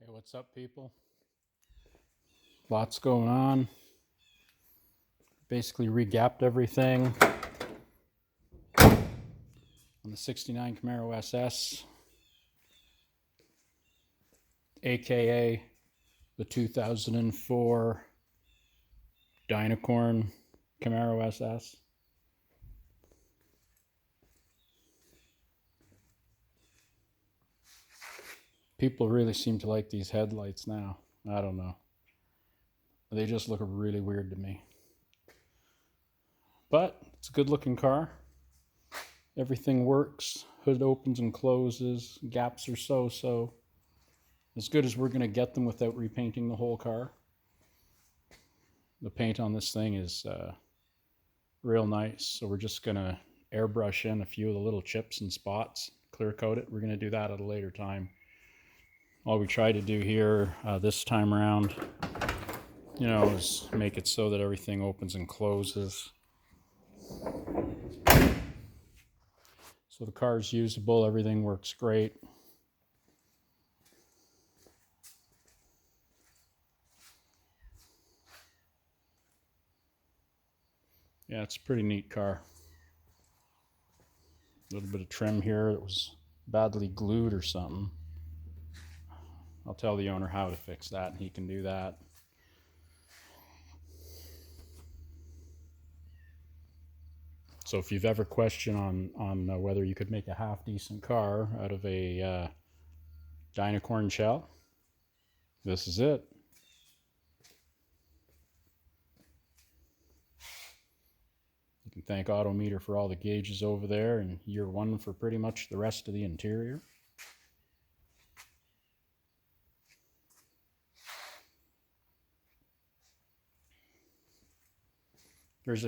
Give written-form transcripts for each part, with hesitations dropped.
Hey, what's up, people? Lots going on. Basically regapped everything on the 69 Camaro SS, aka the 2004 Dynacorn Camaro SS. People really seem to like these headlights now. I don't know. They just look really weird to me. But it's a good looking car. Everything works. Hood opens and closes. Gaps are so. As good as we're going to get them without repainting the whole car. The paint on this thing is real nice. So we're just going to airbrush in a few of the little chips and spots, clear coat it. We're going to do that at a later time. All we try to do here this time around, is make it so that everything opens and closes. So the car's usable, everything works great. Yeah, it's a pretty neat car. A little bit of trim here that was badly glued or something. I'll tell the owner how to fix that, and he can do that. So if you've ever questioned on whether you could make a half-decent car out of a Dynacorn shell, this is it. You can thank Autometer for all the gauges over there, and year one for pretty much the rest of the interior. There's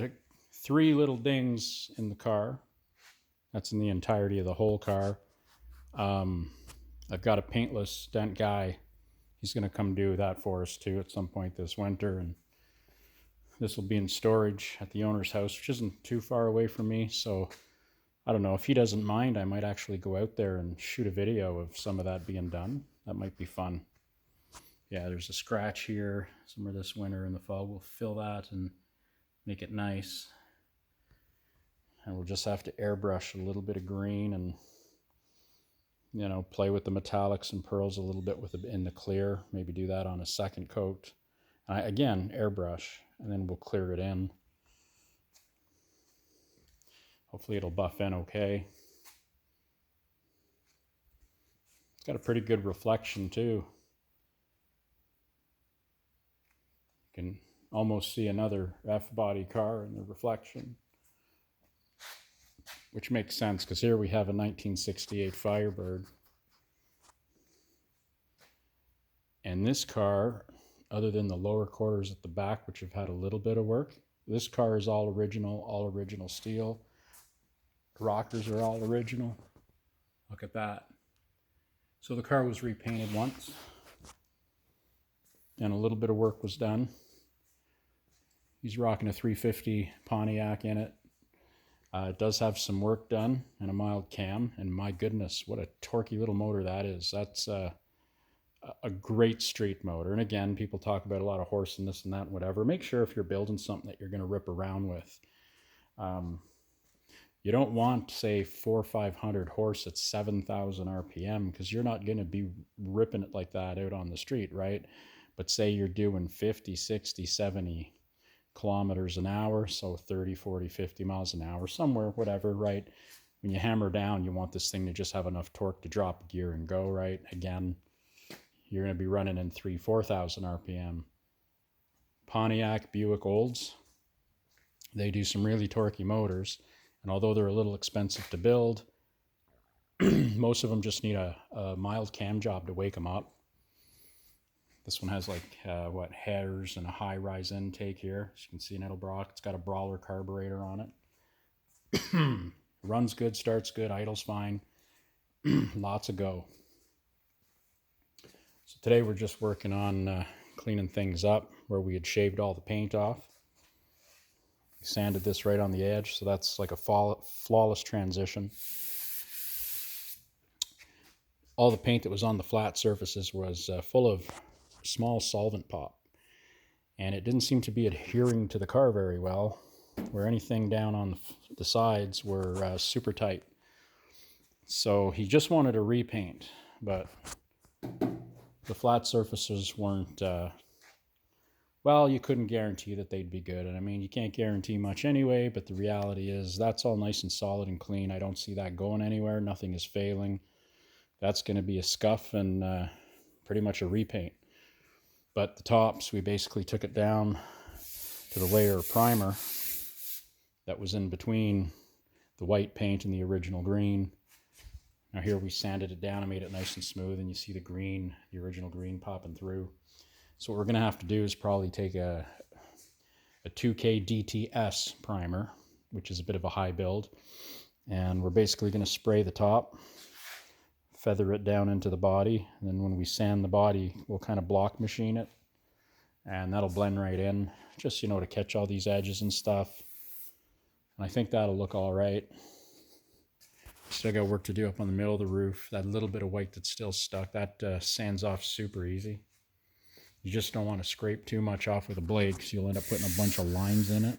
three little dings in the car. That's in the entirety of the whole car. I've got a paintless dent guy. He's going to come do that for us too at some point this winter, and this will be in storage at the owner's house, which isn't too far away from me. So I don't know, if he doesn't mind, I might actually go out there and shoot a video of some of that being done. That might be fun. Yeah, there's a scratch here somewhere this winter. In the fall we'll fill that and make it nice. And we'll just have to airbrush a little bit of green and play with the metallics and pearls a little bit in the clear. Maybe do that on a second coat. Again, airbrush, and then we'll clear it in. Hopefully it'll buff in okay. It's got a pretty good reflection too. You can almost see another F-body car in the reflection, which makes sense because here we have a 1968 Firebird. And this car, other than the lower quarters at the back, which have had a little bit of work, this car is all original steel. Rockers are all original. Look at that. So the car was repainted once, and a little bit of work was done. He's rocking a 350 Pontiac in it. It does have some work done and a mild cam, and my goodness, what a torquey little motor that is. That's a great street motor. And again, people talk about a lot of horse and this and that and whatever. Make sure if you're building something that you're going to rip around with. You don't want, say, 400 or 500 horse at 7,000 RPM, because you're not going to be ripping it like that out on the street, right? But say you're doing 50, 60, 70 kilometers an hour, so 30, 40, 50 miles an hour, somewhere, whatever, right? When you hammer down, you want this thing to just have enough torque to drop a gear and go, right? Again, you're going to be running in 3,000, 4,000 RPM. Pontiac, Buick Olds, they do some really torquey motors, and although they're a little expensive to build, most of them just need a mild cam job to wake them up. This one has headers and a high-rise intake here. As you can see in Edelbrock, it's got a Brawler carburetor on it. Runs good, starts good, idles fine. Lots of go. So today we're just working on cleaning things up where we had shaved all the paint off. We sanded this right on the edge, so that's like a flawless transition. all the paint that was on the flat surfaces was full of small solvent pop. And it didn't seem to be adhering to the car very well, where anything down on the sides were super tight. So he just wanted a repaint, but the flat surfaces weren't, well, you couldn't guarantee that they'd be good. And I mean, you can't guarantee much anyway, but the reality is that's all nice and solid and clean. I don't see that going anywhere. Nothing is failing. That's going to be a scuff and pretty much a repaint. But the tops, we basically took it down to the layer of primer that was in between the white paint and the original green. Now here we sanded it down and made it nice and smooth, and you see the green, the original green popping through. So what we're going to have to do is probably take a 2K DTS primer, which is a bit of a high build, and we're basically going to spray the top, feather it down into the body, and then when we sand the body, we'll kind of block machine it, and that'll blend right in, just, you know, to catch all these edges and stuff. And I think that'll look all right. Still got work to do up on the middle of the roof. That little bit of white that's still stuck, that sands off super easy. You just don't want to scrape too much off with a blade because you'll end up putting a bunch of lines in it.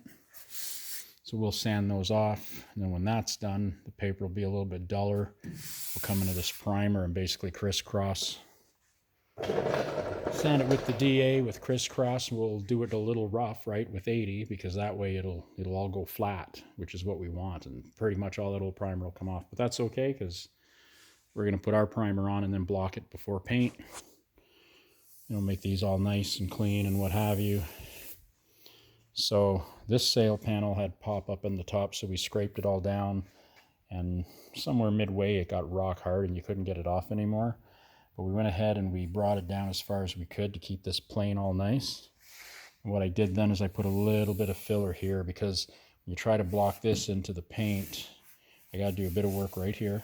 So we'll sand those off, and then when that's done, the paper will be a little bit duller. We'll come into this primer and basically crisscross. Sand it with the DA with crisscross, and we'll do it a little rough, right, with 80, because that way it'll all go flat, which is what we want, and pretty much all that old primer will come off. But that's okay, because we're going to put our primer on and then block it before paint. You know, make these all nice and clean and what have you. So this sail panel had pop up in the top, so we scraped it all down, and somewhere midway it got rock hard and you couldn't get it off anymore. But we went ahead and we brought it down as far as we could to keep this plane all nice. And what I did then is I put a little bit of filler here, because when you try to block this into the paint, I got to do a bit of work right here.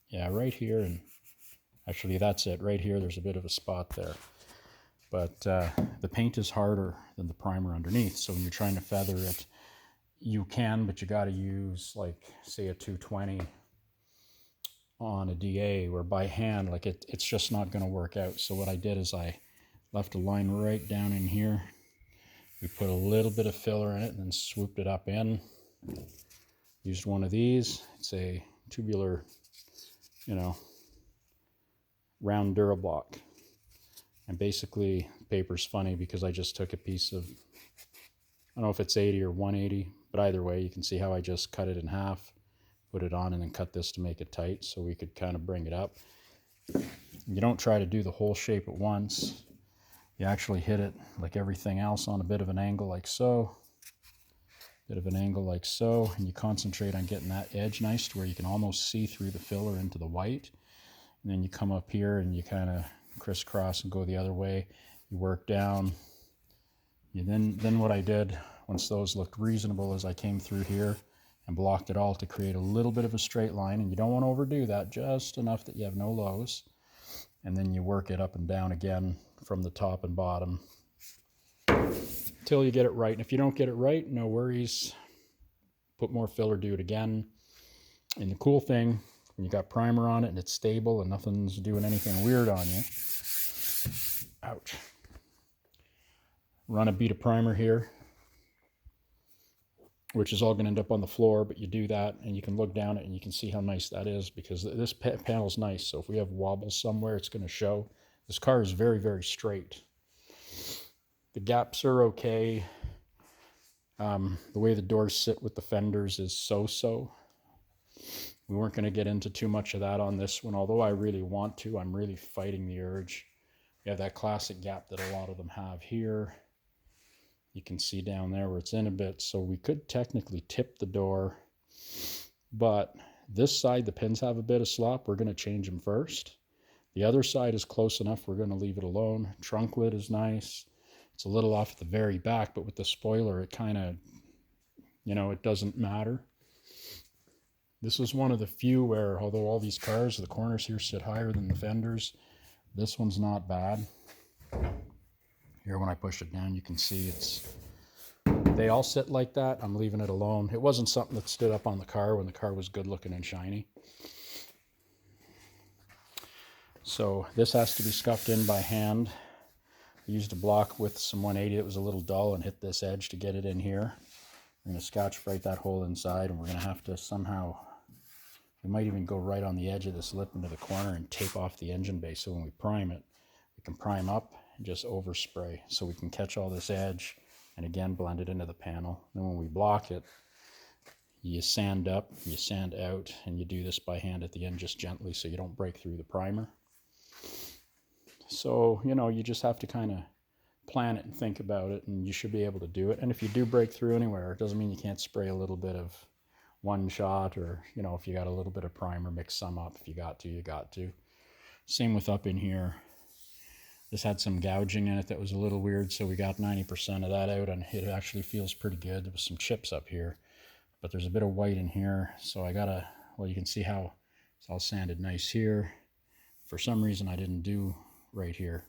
Yeah, right here, and actually that's it. Right here there's a bit of a spot there. But the paint is harder than the primer underneath, so when you're trying to feather it, you can, but you got to use, like, say a 220 on a DA, where by hand, like, it's just not going to work out. So what I did is I left a line right down in here. We put a little bit of filler in it and then swooped it up in. Used one of these. It's a tubular, you know, round Durablock. And basically, paper's funny because I just took a piece of, I don't know if it's 80 or 180, but either way, you can see how I just cut it in half, put it on, and then cut this to make it tight so we could kind of bring it up. You don't try to do the whole shape at once. You actually hit it like everything else on a bit of an angle like so. Bit of an angle like so, and you concentrate on getting that edge nice to where you can almost see through the filler into the white. And then you come up here and you kind of crisscross and go the other way. You work down. Then what I did, once those looked reasonable, is I came through here and blocked it all to create a little bit of a straight line. And you don't want to overdo that, just enough that you have no lows. And then you work it up and down again from the top and bottom until you get it right. And if you don't get it right, no worries. Put more filler, do it again. And the cool thing, when you got primer on it and it's stable and nothing's doing anything weird on you, ouch, run a bead of primer here, which is all going to end up on the floor, but you do that and you can look down it and you can see how nice that is, because this panel's nice. So if we have wobbles somewhere, it's going to show. This car is very, very straight. The gaps are okay. The way the doors sit with the fenders is so-so. We weren't going to get into too much of that on this one, although I really want to. I'm really fighting the urge. We have that classic gap that a lot of them have here. You can see down there where it's in a bit, so we could technically tip the door, but this side, the pins have a bit of slop. We're going to change them first. The other side is close enough. We're going to leave it alone. Trunk lid is nice. It's a little off at the very back, but with the spoiler, it kind of, you know, it doesn't matter. This is one of the few where, although all these cars, the corners here sit higher than the fenders, this one's not bad. Here, when I push it down, you can see they all sit like that. I'm leaving it alone. It wasn't something that stood up on the car when the car was good looking and shiny. So this has to be scuffed in by hand. I used a block with some 180 that was a little dull and hit this edge to get it in here. We're going to Scotch-Brite that hole inside, and we're going to have to somehow, we might even go right on the edge of this lip into the corner and tape off the engine bay, so when we prime it, we can prime up and just overspray so we can catch all this edge and again blend it into the panel. Then when we block it, you sand up, you sand out, and you do this by hand at the end just gently so you don't break through the primer. So, you know, you just have to kind of plan it and think about it, and you should be able to do it. And if you do break through anywhere, it doesn't mean you can't spray a little bit of one shot, or, you know, if you got a little bit of primer, mix some up. If you got to, you got to. Same with up in here. This had some gouging in it that was a little weird, so we got 90% of that out, and it actually feels pretty good. There was some chips up here, but there's a bit of white in here, so I gotta, well, you can see how it's all sanded nice here. For some reason I didn't do right here,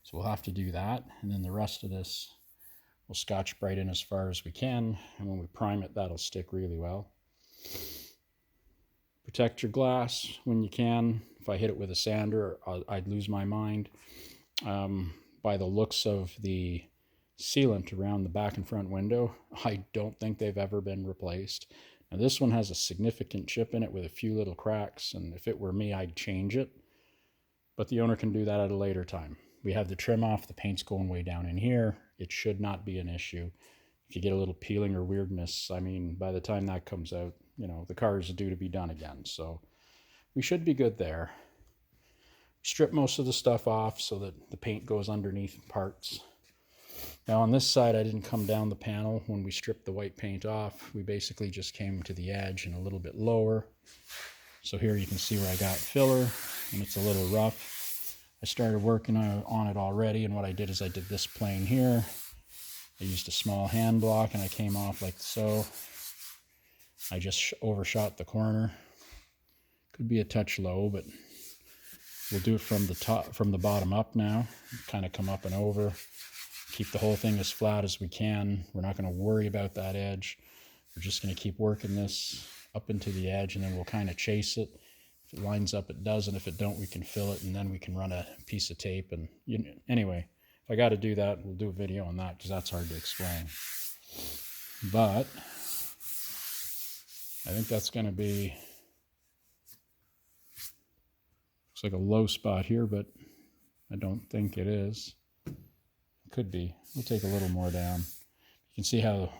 so we'll have to do that, and then the rest of this we'll Scotch-Brite in as far as we can, and when we prime it, that'll stick really well. Protect your glass when you can. If I hit it with a sander, I'd lose my mind. By the looks of the sealant around the back and front window, I don't think they've ever been replaced. Now this one has a significant chip in it with a few little cracks, and if it were me, I'd change it. But the owner can do that at a later time. We have the trim off, the paint's going way down in here. It should not be an issue. If you get a little peeling or weirdness, I mean, by the time that comes out, you know, the car is due to be done again. So we should be good there. Strip most of the stuff off so that the paint goes underneath parts. Now on this side, I didn't come down the panel when we stripped the white paint off. We basically just came to the edge and a little bit lower. So here you can see where I got filler, and it's a little rough. I started working on it already, and what I did is I did this plane here. I used a small hand block, and I came off like so. I just overshot the corner. Could be a touch low, but we'll do it from the top, from the bottom up now. Kind of come up and over. Keep the whole thing as flat as we can. We're not going to worry about that edge. We're just going to keep working this up into the edge, and then we'll kind of chase it. If it lines up, it does, and if it don't, we can fill it, and then we can run a piece of tape. And anyway, if I got to do that, we'll do a video on that because that's hard to explain. But I think that's going to be, looks like a low spot here, but I don't think it is. Could be. We'll take a little more down. You can see how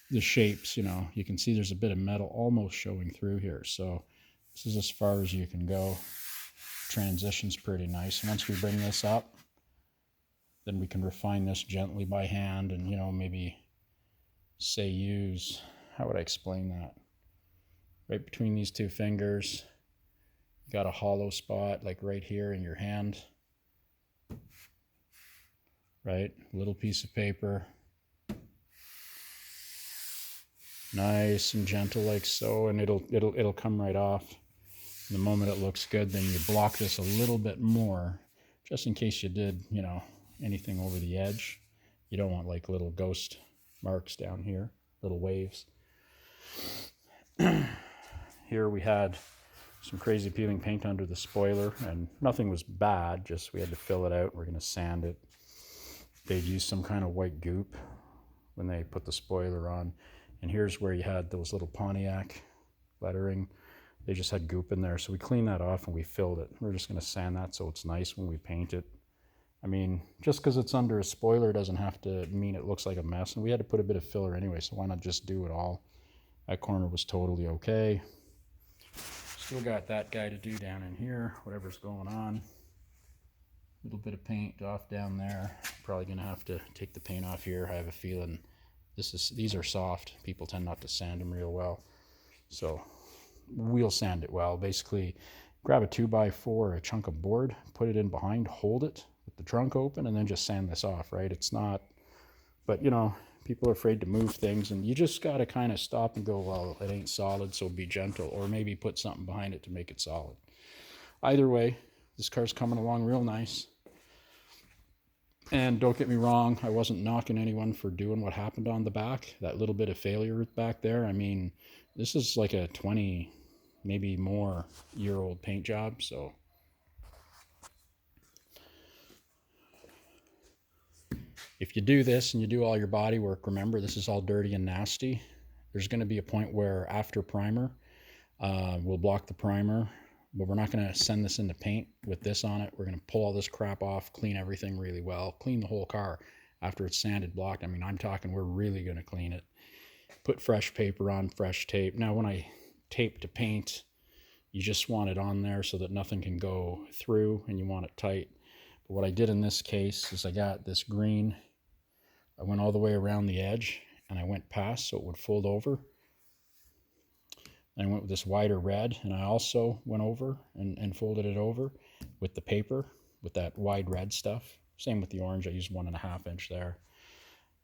the shapes, you know, you can see there's a bit of metal almost showing through here. So this is as far as you can go. Transition's pretty nice. Once we bring this up, then we can refine this gently by hand and, you know, maybe say use, how would I explain that? Right between these two fingers, you got a hollow spot like right here in your hand. Right, little piece of paper, nice and gentle like so, and it'll come right off. The moment it looks good, then you block this a little bit more, just in case you did, you know, anything over the edge. You don't want like little ghost marks down here, little waves. Here we had some crazy peeling paint under the spoiler, and nothing was bad, just we had to fill it out. We're going to sand it. They'd use some kind of white goop when they put the spoiler on. And here's where you had those little Pontiac lettering. They just had goop in there. So we cleaned that off and we filled it. We're just going to sand that so it's nice when we paint it. I mean, just because it's under a spoiler doesn't have to mean it looks like a mess. And we had to put a bit of filler anyway, so why not just do it all? That corner was totally okay. Still got that guy to do down in here, whatever's going on. Little bit of paint off down there. Probably gonna have to take the paint off here. I have a feeling these are soft. People tend not to sand them real well, so we'll sand it well. Basically, grab a 2x4 or a chunk of board, put it in behind, hold it with the trunk open, and then just sand this off. Right? It's not, but you know, people are afraid to move things, and you just gotta kind of stop and go, well, it ain't solid, so be gentle, or maybe put something behind it to make it solid. Either way, this car's coming along real nice. And don't get me wrong, I wasn't knocking anyone for doing what happened on the back. That little bit of failure back there, I mean, this is like a 20, maybe more year-old paint job, so If you do this and you do all your body work, remember this is all dirty and nasty. There's going to be a point where after primer, we'll block the primer, but we're not going to send this into paint with this on it. We're going to pull all this crap off, clean everything really well, clean the whole car after it's sanded, blocked. I mean, I'm talking we're really going to clean it. Put fresh paper on, fresh tape. Now, when I tape to paint, you just want it on there so that nothing can go through, and you want it tight. But what I did in this case is I got this green. I went all the way around the edge, and I went past so it would fold over. I went with this wider red, and I also went over and folded it over with the paper, with that wide red stuff. Same with the orange. I used 1.5 inch there.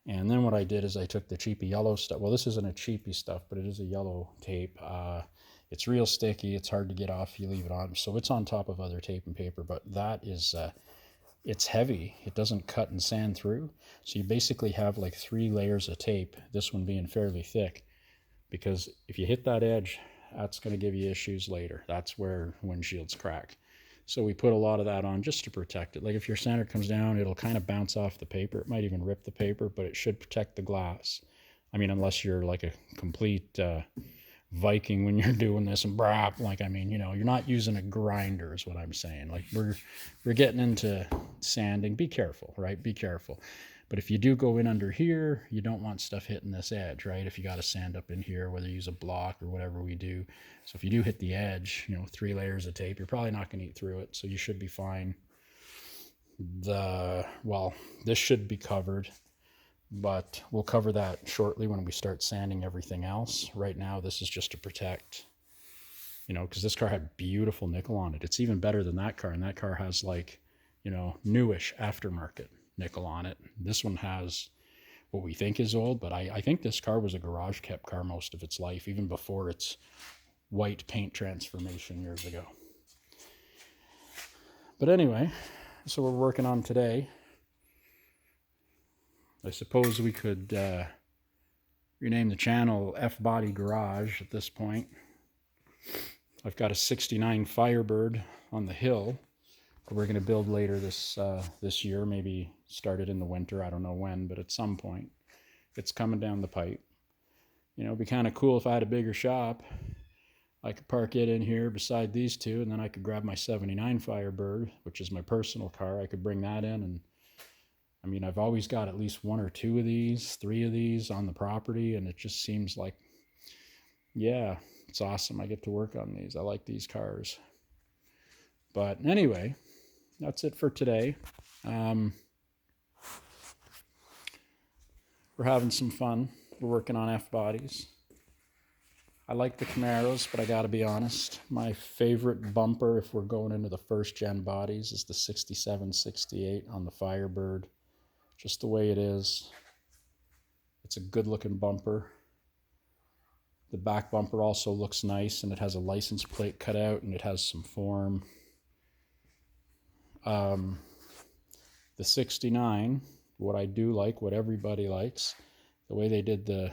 And then what I did is I took the cheapy yellow stuff. Well, this isn't a cheapy stuff, but it is a yellow tape. It's real sticky. It's hard to get off if you leave it on. So it's on top of other tape and paper, but that is, it's heavy. It doesn't cut and sand through. So you basically have like 3 layers of tape, this one being fairly thick, because if you hit that edge, that's going to give you issues later. That's where windshields crack. So we put a lot of that on just to protect it. Like if your sander comes down, it'll kind of bounce off the paper. It might even rip the paper, but it should protect the glass. I mean, unless you're like a complete Viking when you're doing this and brap, like, I mean, you know, you're not using a grinder is what I'm saying. Like we're getting into sanding. Be careful, right? Be careful. But if you do go in under here, you don't want stuff hitting this edge, right? If you got to sand up in here, whether you use a block or whatever we do. So if you do hit the edge, you know, 3 layers of tape, you're probably not going to eat through it. So you should be fine. Well, this should be covered, but we'll cover that shortly when we start sanding everything else. Right now, this is just to protect, you know, because this car had beautiful nickel on it. It's even better than that car. And that car has like, you know, newish aftermarket nickel on it. This one has what we think is old, but I think this car was a garage kept car most of its life, even before its white paint transformation years ago. But anyway, so we're working on today. I suppose we could rename the channel F-Body Garage at this point. I've got a 69 Firebird on the hill that we're going to build later this year, maybe started in the winter. I don't know when, but at some point it's coming down the pipe. You know, it'd be kind of cool if I had a bigger shop. I could park it in here beside these two, and then I could grab my 79 Firebird, which is my personal car. I could bring that in, and I mean, I've always got at least 1 or 2 of these, 3 of these on the property, and it just seems like, yeah, it's awesome. I get to work on these. I like these cars. But anyway, that's it for today. We're having some fun. We're working on F-bodies. I like the Camaros, but I got to be honest, my favorite bumper, if we're going into the first-gen bodies, is the 67, 68 on the Firebird. Just the way it is. It's a good-looking bumper. The back bumper also looks nice, and it has a license plate cut out, and it has some form. The 69, what I do like, what everybody likes, the way they did the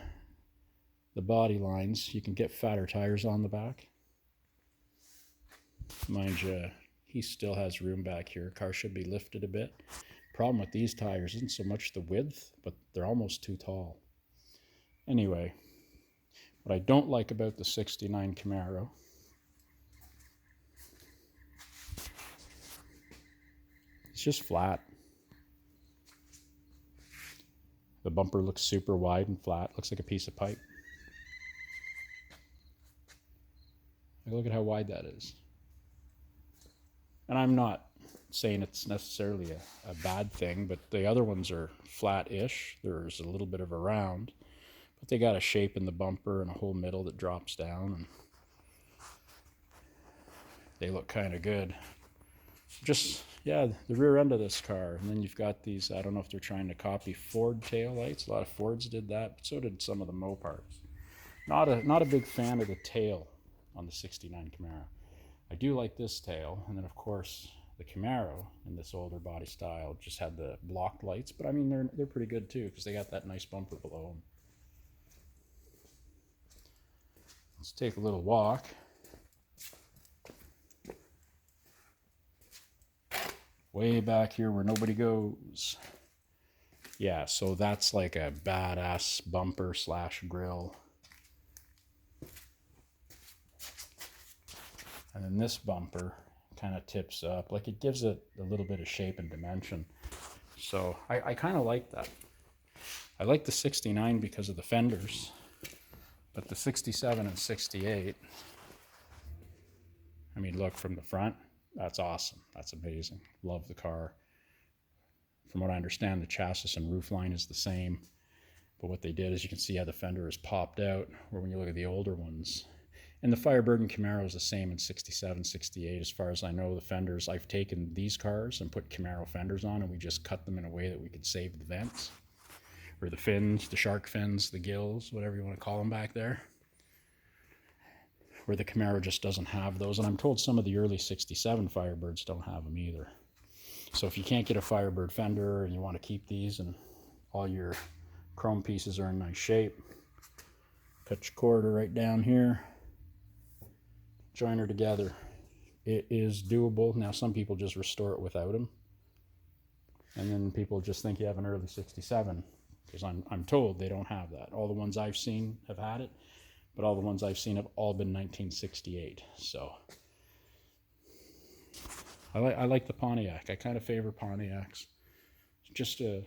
body lines, you can get fatter tires on the back. Mind you, he still has room back here. Car should be lifted a bit. Problem with these tires isn't so much the width, but they're almost too tall. Anyway, what I don't like about the 69 Camaro it's just flat. The bumper looks super wide and flat. Looks like a piece of pipe. Look at how wide that is. And I'm not saying it's necessarily a bad thing, but the other ones are flat-ish. There's a little bit of a round, but they got a shape in the bumper and a whole middle that drops down, and they look kind of good. Just, yeah, the rear end of this car. And then you've got these, I don't know if they're trying to copy Ford taillights. A lot of Fords did that, but so did some of the Mopars. Not a big fan of the tail on the 69 Camaro. I do like this tail, and then of course the Camaro in this older body style just had the blocked lights, but I mean they're pretty good too because they got that nice bumper below them. Let's take a little walk. Way back here where nobody goes. Yeah, so that's like a badass bumper slash grill. And then this bumper kind of tips up. Like, it gives it a little bit of shape and dimension. So I kind of like that. I like the 69 because of the fenders. But the 67 and 68, I mean, look from the front, that's awesome. That's amazing. Love the car. From what I understand, the chassis and roof line is the same. But what they did is, you can see how the fender is popped out, where when you look at the older ones. And the Firebird and Camaro is the same in 67, 68. As far as I know, the fenders, I've taken these cars and put Camaro fenders on, and we just cut them in a way that we could save the vents. Or the fins, the shark fins, the gills, whatever you want to call them back there. Where the Camaro just doesn't have those. And I'm told some of the early 67 Firebirds don't have them either. So if you can't get a Firebird fender and you want to keep these and all your chrome pieces are in nice shape, cut your quarter right down here, join her together. It is doable. Now some people just restore it without them. And then people just think you have an early 67. Because I'm told they don't have that. All the ones I've seen have had it, but all the ones I've seen have all been 1968. So I like the Pontiac. I kind of favor Pontiacs. It's just a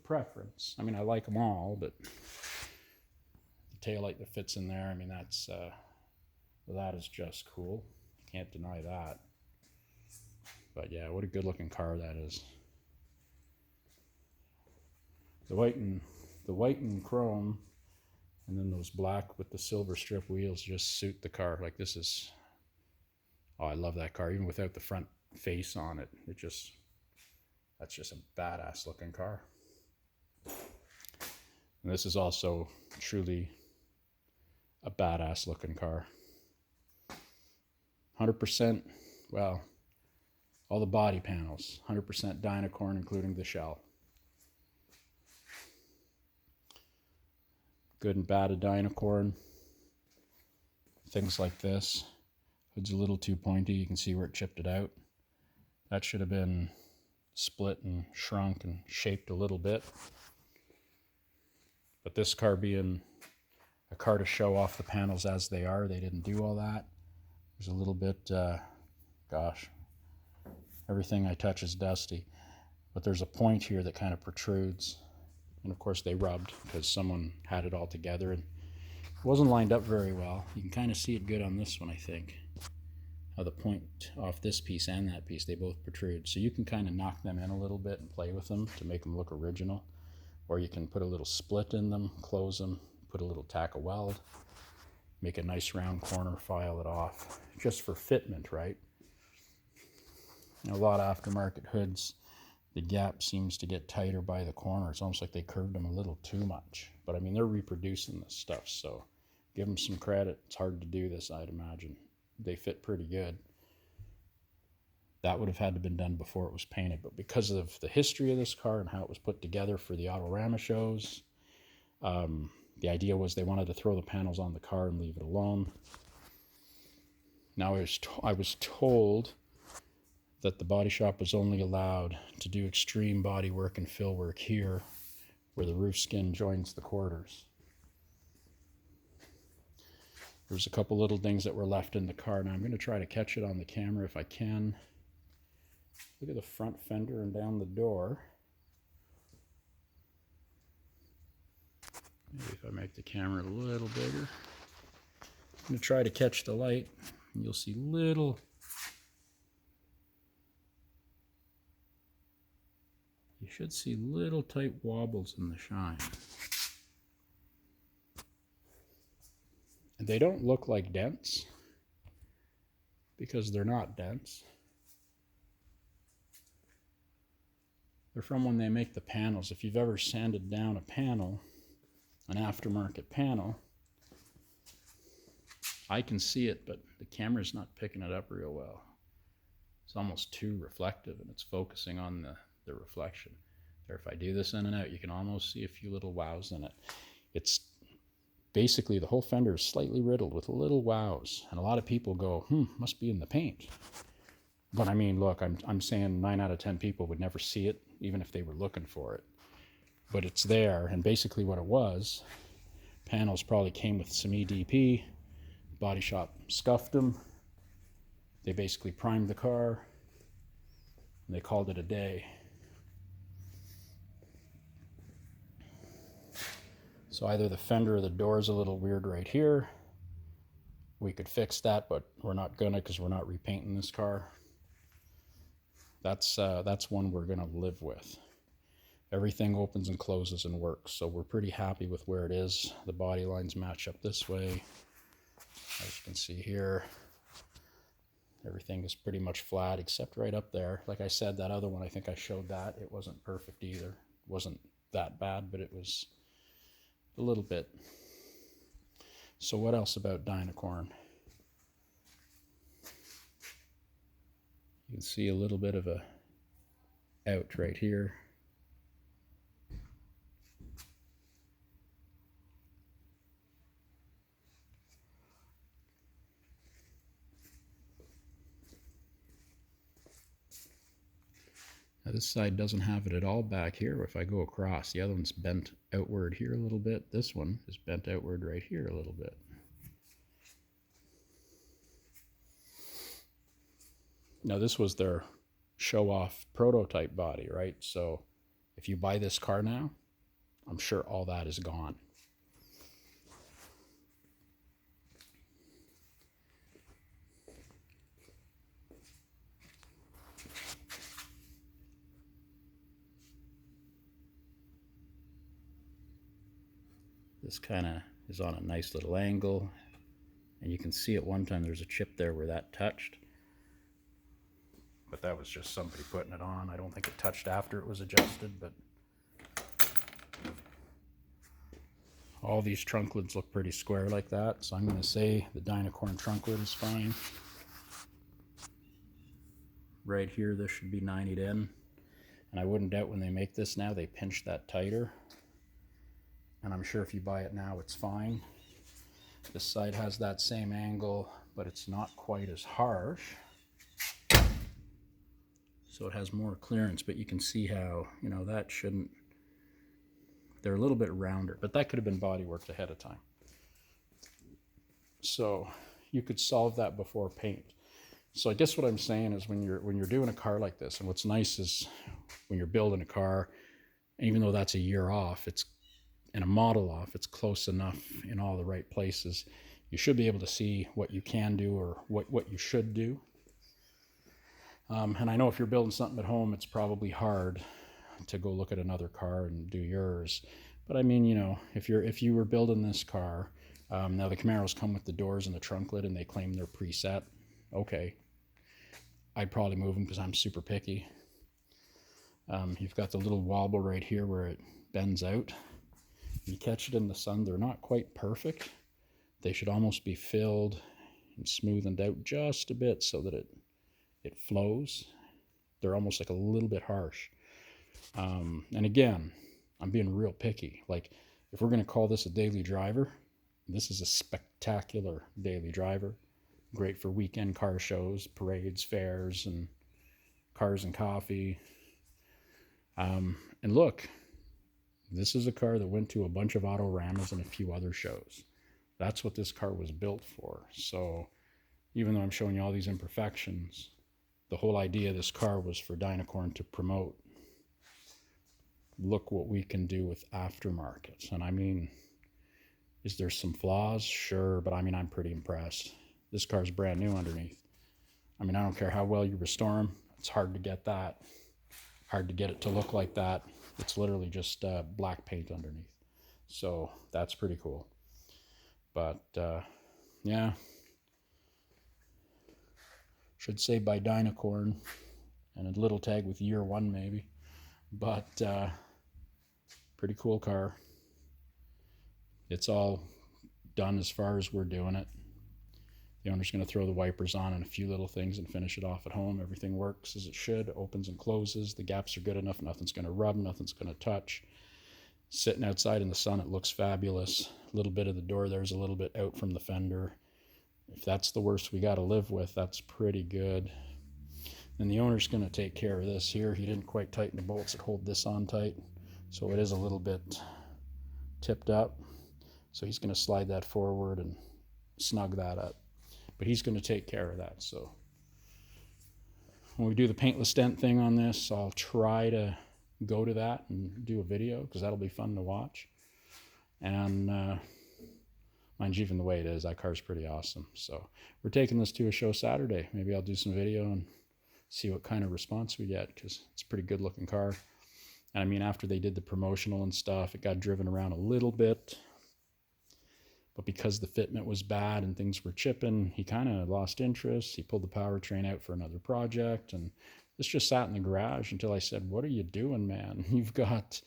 preference. I mean, I like them all, but the taillight that fits in there, I mean, that is just cool. Can't deny that. But yeah, what a good looking car that is. The white and chrome, and then those black with the silver strip wheels just suit the car. Like, this is, oh, I love that car, even without the front face on it. That's just a badass looking car. And this is also truly a badass looking car. 100%, well, all the body panels, 100% Dynacorn, including the shell. Good and bad of Dynacorn. Things like this. Hood's a little too pointy. You can see where it chipped it out. That should have been split and shrunk and shaped a little bit. But this car being a car to show off the panels as they are, they didn't do all that. There's a little bit, gosh, everything I touch is dusty. But there's a point here that kind of protrudes. And of course they rubbed because someone had it all together and it wasn't lined up very well. You can kind of see it good on this one, I think. How the point off this piece and that piece, they both protrude. So you can kind of knock them in a little bit and play with them to make them look original. Or you can put a little split in them, close them, put a little tack of weld, make a nice round corner, file it off. Just for fitment, right? A lot of aftermarket hoods, the gap seems to get tighter by the corner. It's almost like they curved them a little too much. But I mean, they're reproducing this stuff, so give them some credit. It's hard to do this, I'd imagine. They fit pretty good. That would have had to have been done before it was painted, but because of the history of this car and how it was put together for the Autorama shows, the idea was they wanted to throw the panels on the car and leave it alone. Now I was told that the body shop was only allowed to do extreme body work and fill work here where the roof skin joins the quarters. There's a couple little things that were left in the car. Now I'm going to try to catch it on the camera if I can. Look at the front fender and down the door. Maybe if I make the camera a little bigger. I'm going to try to catch the light and you'll see little, you should see little tight wobbles in the shine. And they don't look like dents because they're not dents. They're from when they make the panels. If you've ever sanded down a panel, an aftermarket panel, I can see it, but the camera's not picking it up real well. It's almost too reflective and it's focusing on the reflection. There, if I do this in and out, you can almost see a few little wows in it. It's basically the whole fender is slightly riddled with little wows. And a lot of people go, must be in the paint. But I mean, look, I'm saying 9 out of 10 people would never see it, even if they were looking for it. but it's there. And basically what it was, panels probably came with some EDP, body shop scuffed them, they basically primed the car, and they called it a day. So either the fender or the door is a little weird right here. We could fix that, but we're not gonna, because we're not repainting this car. That's one we're gonna live with. Everything opens and closes and works, so we're pretty happy with where it is. The body lines match up this way. As you can see here, everything is pretty much flat except right up there. Like I said, that other one, I think I showed that. It wasn't perfect either. It wasn't that bad, but it was a little bit. So what else about Dynacorn? You can see a little bit of a out right here. Now this side doesn't have it at all back here. If I go across, the other one's bent outward here a little bit. This one is bent outward right here a little bit. Now this was their show-off prototype body, right? So if you buy this car now, I'm sure all that is gone. This kind of is on a nice little angle, and you can see at one time there's a chip there where that touched, but that was just somebody putting it on. I don't think it touched after it was adjusted, but all these trunk lids look pretty square like that, so I'm going to say the Dynacorn trunk lid is fine. Right here, this should be 90'd in, and I wouldn't doubt when they make this now, they pinch that tighter. And I'm sure if you buy it now, it's fine. This side has that same angle, but it's not quite as harsh. So it has more clearance, but you can see how, you know, that shouldn't, they're a little bit rounder, but that could have been body worked ahead of time. So you could solve that before paint. So I guess what I'm saying is when you're doing a car like this, and what's nice is when you're building a car, even though that's a year off, it's and a model off, it's close enough in all the right places. You should be able to see what you can do or what you should do. And I know if you're building something at home, it's probably hard to go look at another car and do yours. But I mean, you know, if you were building this car, now the Camaros come with the doors and the trunk lid and they claim they're preset. Okay. I'd probably move them because I'm super picky. You've got the little wobble right here where it bends out. You catch it in the sun, they're not quite perfect. They should almost be filled and smoothened out just a bit so that it flows. They're almost like a little bit harsh. And again, I'm being real picky. Like, if we're going to call this a daily driver, this is a spectacular daily driver. Great for weekend car shows, parades, fairs, and cars and coffee. And look, this is a car that went to a bunch of Autoramas and a few other shows. That's what this car was built for. So even though I'm showing you all these imperfections, the whole idea of this car was for Dynacorn to promote, look what we can do with aftermarkets. And I mean, is there some flaws? Sure, but I mean, I'm pretty impressed. This car's brand new underneath. I mean, I don't care how well you restore them. It's hard to get that. Hard to get it to look like that. It's literally just black paint underneath. So that's pretty cool. But yeah, should say by Dynacorn, and a little tag with year one maybe. But pretty cool car. It's all done as far as we're doing it. The owner's going to throw the wipers on and a few little things and finish it off at home. Everything works as it should, opens and closes. The gaps are good enough. Nothing's going to rub, nothing's going to touch. Sitting outside in the sun, it looks fabulous. A little bit of the door there's a little bit out from the fender. If that's the worst we got to live with, that's pretty good. And the owner's going to take care of this here. He didn't quite tighten the bolts that hold this on tight. So it is a little bit tipped up. So he's going to slide that forward and snug that up. But he's going to take care of that. So when we do the paintless dent thing on this, I'll try to go to that and do a video, because that'll be fun to watch. And mind you, even the way it is, that car's pretty awesome. So we're taking this to a show Saturday. Maybe I'll do some video and see what kind of response we get, because it's a pretty good looking car. And I mean, after they did the promotional and stuff, it got driven around a little bit. But because the fitment was bad and things were chipping, he kind of lost interest. He pulled the powertrain out for another project, and this just sat in the garage until I said, "What are you doing, man? You've got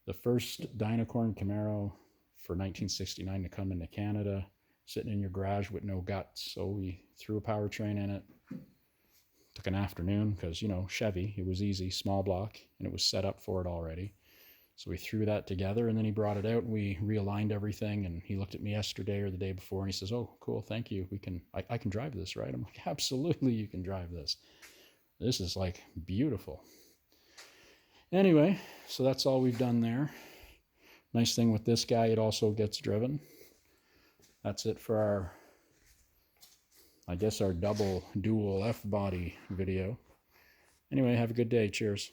the first Dynacorn Camaro for 1969 to come into Canada sitting in your garage with no guts." So we threw a powertrain in it. Took an afternoon because, you know, Chevy, it was easy, small block, and it was set up for it already. So we threw that together, and then he brought it out and we realigned everything. And he looked at me yesterday or the day before and he says, "Oh, cool, thank you. I can drive this, right?" I'm like, "Absolutely, you can drive this. This is like beautiful." Anyway, so that's all we've done there. Nice thing with this guy, it also gets driven. That's it for our, I guess, our dual F-body video. Anyway, have a good day. Cheers.